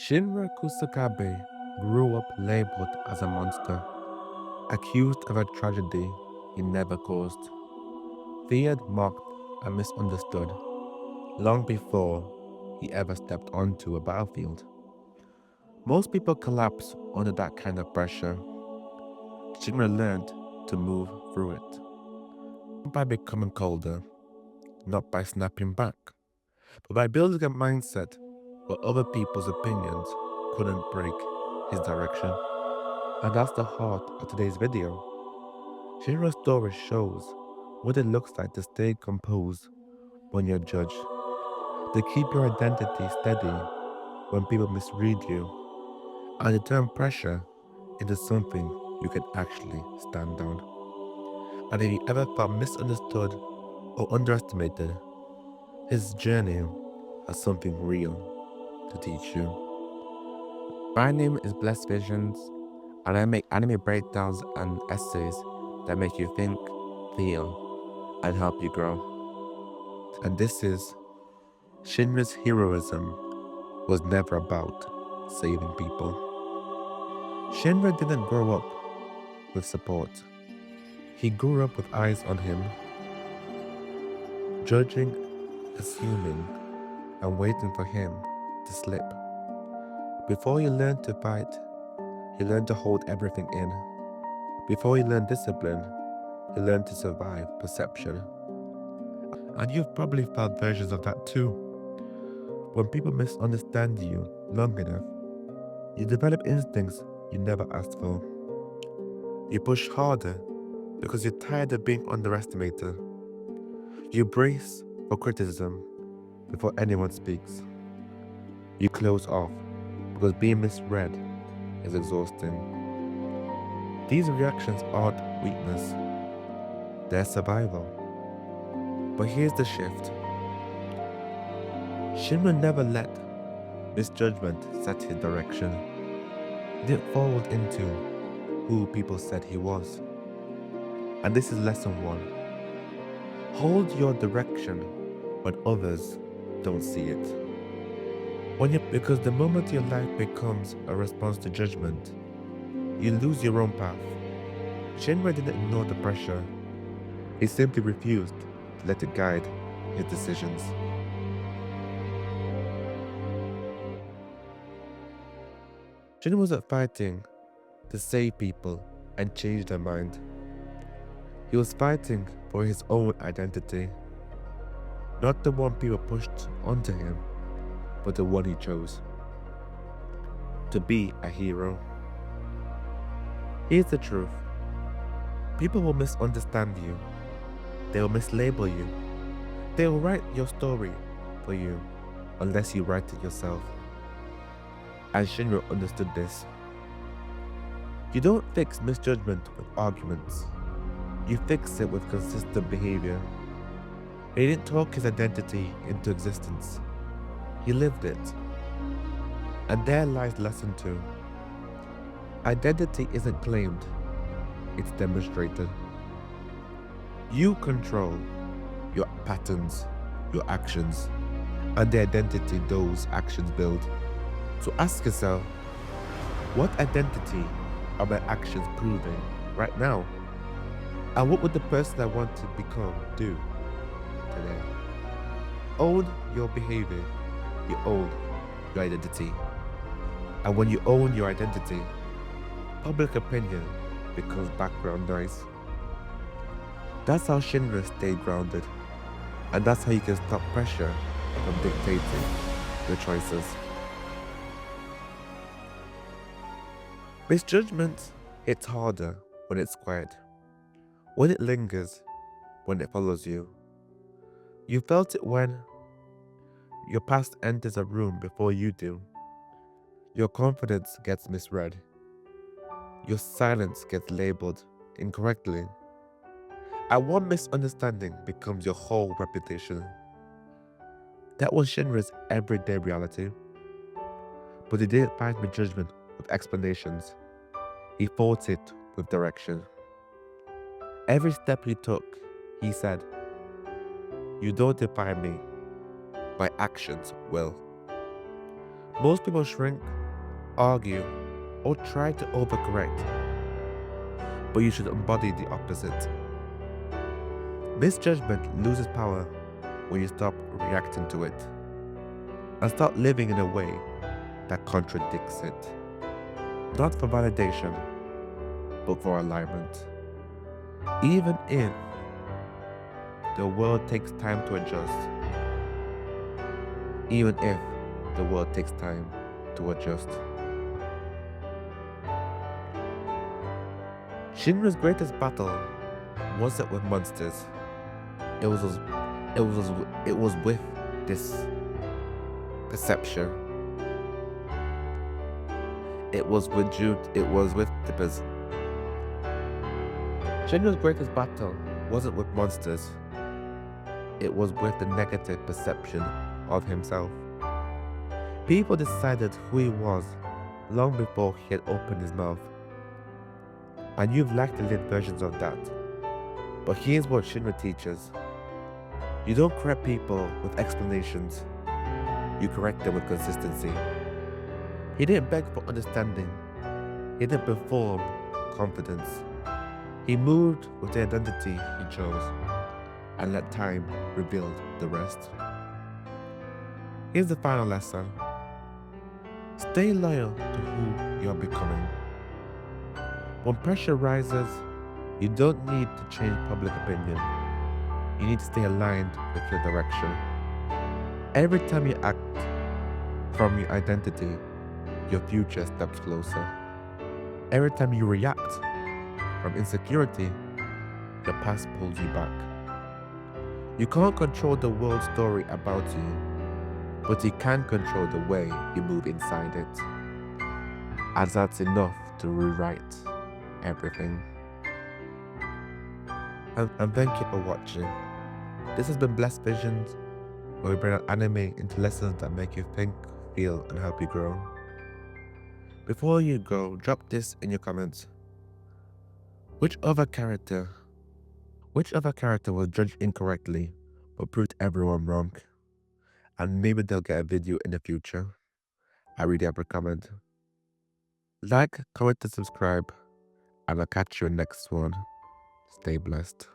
Shinra Kusakabe grew up labeled as a monster, accused of a tragedy he never caused, feared, mocked, and misunderstood long before he ever stepped onto a battlefield. Most people collapse under that kind of pressure. Shinra learned to move through it, not by becoming colder, not by snapping back, but by building a mindset where other people's opinions couldn't break his direction. And that's the heart of today's video. Shinra's story shows what it looks like to stay composed when you're judged, to keep your identity steady when people misread you, and to turn pressure into something you can actually stand on. And if you ever felt misunderstood or underestimated, his journey has something real to teach you. My name is Blessed Visions, and I make anime breakdowns and essays that make you think, feel, and help you grow. And this is Shinra's heroism was never about saving people. Shinra didn't grow up with support. He grew up with eyes on him, judging, assuming, and waiting for him to slip. Before he learned to fight, he learned to hold everything in. Before he learned discipline, he learned to survive perception. And you've probably felt versions of that too. When people misunderstand you long enough, you develop instincts you never asked for. You push harder because you're tired of being underestimated. You brace for criticism before anyone speaks. You close off because being misread is exhausting. These reactions aren't weakness, they're survival. But here's the shift. Shinra never let misjudgment set his direction. He didn't fall into who people said he was. And this is lesson one. Hold your direction when others don't see it. Because the moment your life becomes a response to judgment, you lose your own path. Shinra didn't ignore the pressure. He simply refused to let it guide his decisions. Shinra wasn't fighting to save people and change their mind. He was fighting for his own identity, not the one people pushed onto him, but the one he chose. To be a hero. Here's the truth. People will misunderstand you. They will mislabel you. They will write your story for you unless you write it yourself. And Shinra understood this. You don't fix misjudgment with arguments. You fix it with consistent behavior. He didn't talk his identity into existence. He lived it. And there lies lesson two. Identity isn't claimed, it's demonstrated. You control your patterns, your actions, and the identity those actions build. So ask yourself, what identity are my actions proving right now? And what would the person I want to become do today? Own your behavior, you own your identity. And when you own your identity, public opinion becomes background noise. That's how Shinra stayed grounded. And that's how you can stop pressure from dictating your choices. Misjudgment hits harder when it's quiet, when it lingers, when it follows you. You felt it when your past enters a room before you do. Your confidence gets misread. Your silence gets labeled incorrectly. And one misunderstanding becomes your whole reputation. That was Shinra's everyday reality. But he didn't fight with judgment with explanations. He fought it with direction. Every step he took, he said, "You don't define me, my actions will." Most people shrink, argue, or try to overcorrect, but you should embody the opposite. Misjudgment loses power when you stop reacting to it and start living in a way that contradicts it. Not for validation, but for alignment. Even if the world takes time to adjust, even if the world takes time to adjust. Shinra's greatest battle wasn't with monsters. It was it was it was with this perception. It was with Jude. It was with Dippers. Shinra's greatest battle wasn't with monsters. It was with the negative perception of himself. People decided who he was long before he had opened his mouth. And you've likely lived versions of that. But here's what Shinra teaches. You don't correct people with explanations. You correct them with consistency. He didn't beg for understanding. He didn't perform confidence. He moved with the identity he chose and let time reveal the rest. Here's the final lesson. Stay loyal to who you're becoming. When pressure rises, you don't need to change public opinion. You need to stay aligned with your direction. Every time you act from your identity, your future steps closer. Every time you react from insecurity, the past pulls you back. You can't control the world story about you, but you can control the way you move inside it. And that's enough to rewrite everything. And thank you for watching. This has been Blessed Visions, where we bring out anime into lessons that make you think, feel, and help you grow. Before you go, drop this in your comments. Which other character was judged incorrectly but proved everyone wrong? And maybe they'll get a video in the future. I read every comment. Like, comment, and subscribe, and I'll catch you in the next one. Stay blessed.